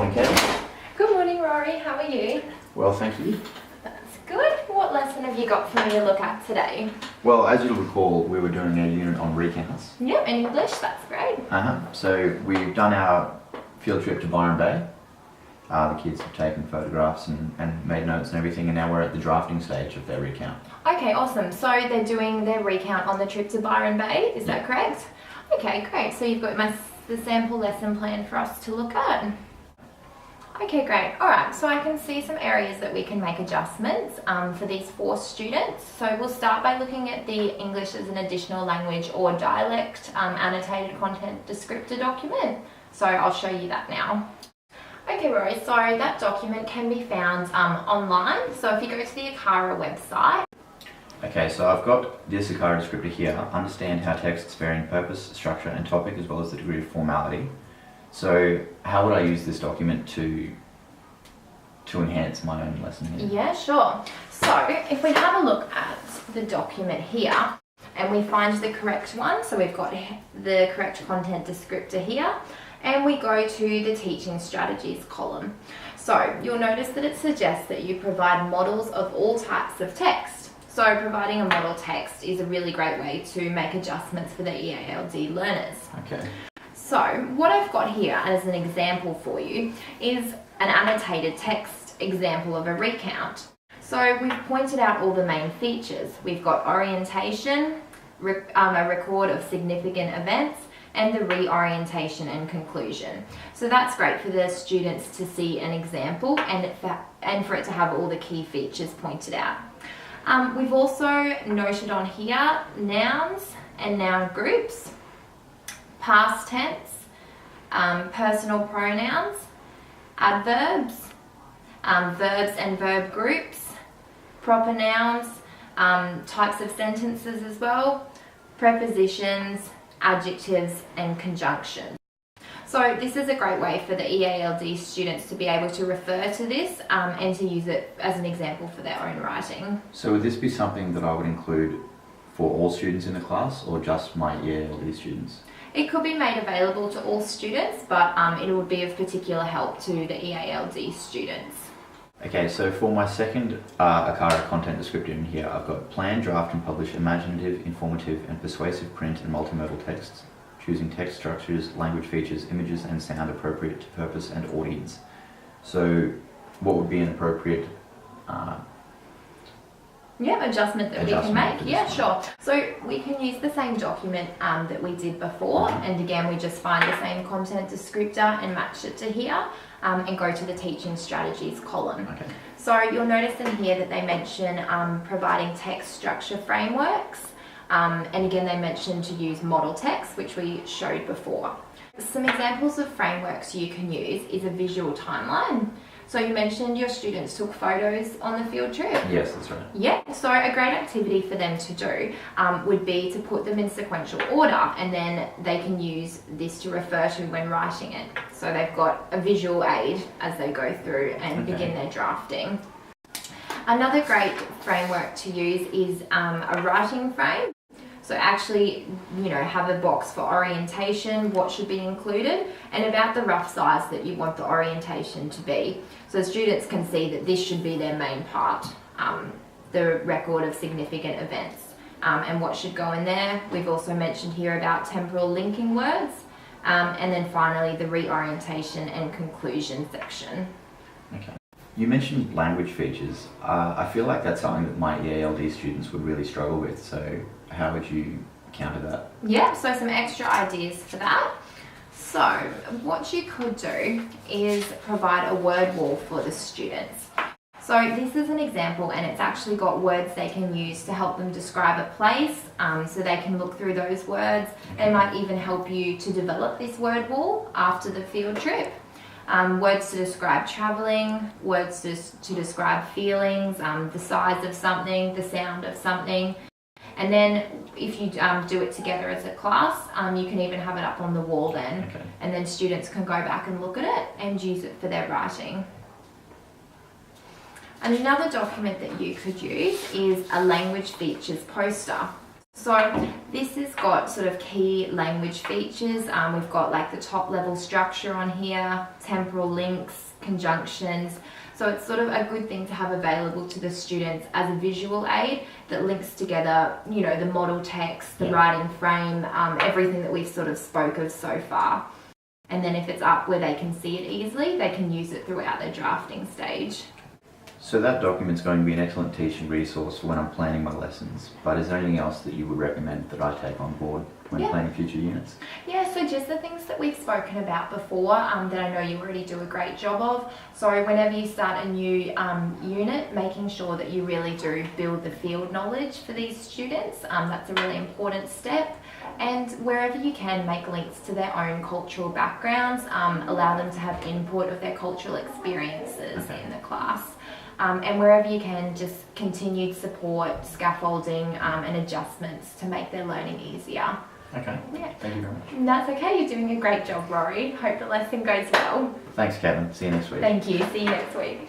morning, Kate. Good morning, Rory. How are you? Well, thank you. That's good. What lesson have you got for me to look at today? Well, as you'll recall, we were doing a unit on recounts. Yep, in English. That's great. So we've done our field trip to Byron Bay. The kids have taken photographs and made notes and everything, and now we're at the drafting stage of their recount. Okay, awesome. So they're doing their recount on the trip to Byron Bay. Is that correct? Okay, great. So you've got the sample lesson plan for us to look at. Okay, great. All right, so I can see some areas that we can make adjustments for these 4 students. So we'll start by looking at the English as an additional language or dialect annotated content descriptor document. So I'll show you that now. Okay, Rory, so that document can be found online. So if you go to the ACARA website. Okay, so I've got this ACARA descriptor here. Understand how texts vary in purpose, structure and topic, as well as the degree of formality. So how would I use this document to enhance my own lesson here? Yeah, sure. So if we have a look at the document here and we find the correct one, so we've got the correct content descriptor here, and we go to the teaching strategies column. So you'll notice that it suggests that you provide models of all types of text. So providing a model text is a really great way to make adjustments for the EALD learners. Okay. So what I've got here as an example for you is an annotated text example of a recount. So we've pointed out all the main features. We've got orientation, a record of significant events, and the reorientation and conclusion. So that's great for the students to see an example and for it to have all the key features pointed out. We've also noted on here nouns and noun groups, past tense, personal pronouns, adverbs, verbs and verb groups, proper nouns, types of sentences as well, prepositions, adjectives and conjunctions. So this is a great way for the EALD students to be able to refer to this and to use it as an example for their own writing. So would this be something that I would include for all students in the class or just my EALD students? It could be made available to all students, but it would be of particular help to the EALD students. Okay, so for my second ACARA content descriptor in here, I've got plan, draft and publish imaginative, informative and persuasive print and multimodal texts, choosing text structures, language features, images and sound appropriate to purpose and audience. So what would be an appropriate adjustment that we can make. Yeah, sure. So we can use the same document that we did before, and again we just find the same content descriptor and match it to here and go to the teaching strategies column. Okay. So you'll notice in here that they mention providing text structure frameworks, and again they mention to use model text, which we showed before. Some examples of frameworks you can use is a visual timeline. So you mentioned your students took photos on the field trip. Yes, that's right. Yeah, so a great activity for them to do would be to put them in sequential order, and then they can use this to refer to when writing it. So they've got a visual aid as they go through and begin their drafting. Another great framework to use is a writing frame. So actually, have a box for orientation, what should be included, and about the rough size that you want the orientation to be. So students can see that this should be their main part, the record of significant events, and what should go in there. We've also mentioned here about temporal linking words, and then finally the reorientation and conclusion section. Okay. You mentioned language features. I feel like that's something that my EALD students would really struggle with, so how would you counter that? Yeah, so some extra ideas for that. So what you could do is provide a word wall for the students. So this is an example, and it's actually got words they can use to help them describe a place, so they can look through those words. They might even help you to develop this word wall after the field trip. Words to describe travelling, words to describe feelings, the size of something, the sound of something. And then if you do it together as a class, you can even have it up on the wall then. Okay. And then students can go back and look at it and use it for their writing. Another document that you could use is a language features poster. So this has got sort of key language features. We've got like the top level structure on here, temporal links, conjunctions. So it's sort of a good thing to have available to the students as a visual aid that links together, you know, the model text, the writing frame, everything that we've sort of spoke of so far. And then if it's up where they can see it easily, they can use it throughout their drafting stage. So that document's going to be an excellent teaching resource for when I'm planning my lessons, but is there anything else that you would recommend that I take on board when planning future units? Yeah, so just the things that we've spoken about before that I know you already do a great job of. So whenever you start a new unit, making sure that you really do build the field knowledge for these students. That's a really important step. And wherever you can, make links to their own cultural backgrounds, allow them to have input of their cultural experiences in the class. And wherever you can, just continued support, scaffolding and adjustments to make their learning easier. Okay, thank you very much. That's okay, you're doing a great job, Rory. Hope the lesson goes well. Thanks, Kevin. See you next week. Thank you, see you next week.